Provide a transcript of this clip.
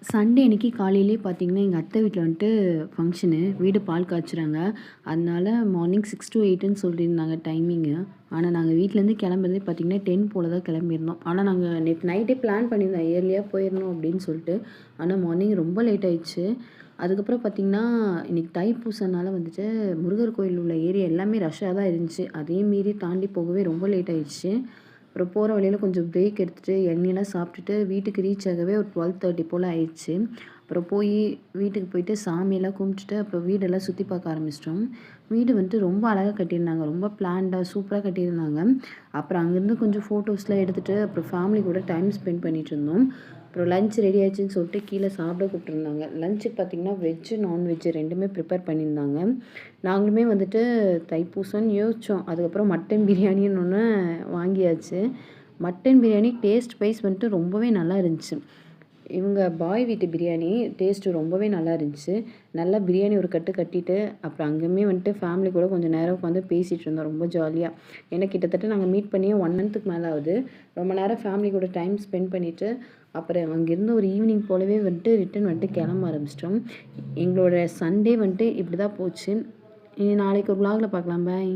Sunday அன்னைக்கு காலையிலேயே பார்த்தீங்கன்னா, எங்க அத்தை வீட்ல வந்துட்டு ஃபங்ஷனு. வீடு பால் காய்ச்சுறாங்க. அதனால மார்னிங் 6 to 8ன்னு சொல்லியிருந்தாங்க டைமிங்கு. ஆனா, நாங்க வீட்லேருந்து கிளம்புறதே பார்த்தீங்கன்னா, 10 போல தான் கிளம்பியிருந்தோம். ஆனா, நாங்க நேத்து நைட்டே பிளான் பண்ணியிருந்தோம். இயர்லியா போயிரணும் அப்படின்னு சொல்லிட்டு. ஆனா, மார்னிங் ரொம்ப லேட் ஆயிடுச்சு. அதுக்கப்புறம் பார்த்தீங்கன்னா, இன்னைக்கு தைப்பூசனால வந்துட்டு முருகர் கோயில் உள்ள ஏரியா எல்லாமே ரஷ்ஷா தான் இருந்துச்சு. அதையும் மீறி தாண்டி போகவே ரொம்ப லேட் ஆயிடுச்சு. அப்புறம் போற வழியில கொஞ்சம் பிரேக் எடுத்துட்டு, இளநீலாம் சாப்பிட்டுட்டு வீட்டுக்கு ரீச் ஆகவே ஒரு 12:30 போல ஆயிடுச்சு. அப்புறம் வீட்டுக்கு போயிட்டு சாமியெல்லாம் கும்பிட்டுட்டு, அப்புறம் வீடெல்லாம் சுத்தி பார்க்க ஆரம்பிச்சிட்டோம். வீடு வந்துட்டு ரொம்ப அழகா கட்டியிருந்தாங்க. ரொம்ப பிளான்டா சூப்பரா கட்டியிருந்தாங்க. அப்புறம் அங்கேருந்து கொஞ்சம் ஃபோட்டோஸ்லாம் எடுத்துட்டு, அப்புறம் ஃபேமிலி கூட டைம் ஸ்பெண்ட் பண்ணிட்டுருந்தோம். அப்புறம் லஞ்ச் ரெடி ஆயிடுச்சுன்னு சொல்லிட்டு கீழ சாப்பிட கூப்பிட்டுருந்தாங்க. லஞ்சுக்கு பார்த்தீங்கன்னா, வெஜ்ஜு, நான்வெஜ்ஜு 2மே ப்ரிப்பேர் பண்ணியிருந்தாங்க. நாங்களுமே வந்துட்டு தைப்பூசம்னு யோசிச்சோம். அதுக்கப்புறம் மட்டன் பிரியாணின்னு ஒண்ணு வாங்கியாச்சு. மட்டன் பிரியாணி டேஸ்ட் வைஸ் வந்துட்டு ரொம்பவே நல்லா இருந்துச்சு. இவங்க பாய் வீட்டு பிரியாணி டேஸ்ட்டு ரொம்பவே நல்லா இருந்துச்சு. நல்லா பிரியாணி ஒரு கட்டு கட்டிட்டு, அப்புறம் அங்கேயுமே வந்துட்டு ஃபேமிலி கூட கொஞ்சம் நேரம் உட்காந்து பேசிட்டு இருந்தோம் ரொம்ப ஜாலியா. ஏன்னா கிட்டத்தட்ட நாங்க மீட் பண்ணியே 1 மந்த்துக்கு மேல ஆகுது. ரொம்ப நேரம் ஃபேமிலி கூட டைம் ஸ்பெண்ட் பண்ணிட்டு, அப்புறம் அங்கேருந்து ஒரு ஈவினிங் போலவே வந்துட்டு ரிட்டர்ன் வந்துட்டு கிளம்ப ஆரம்பிச்சிட்டோம். எங்களோட சண்டே வந்துட்டு இப்படி தான் போச்சு. இனி நாளைக்கு ஒரு விலாக்ல பார்க்கலாம். பாய்.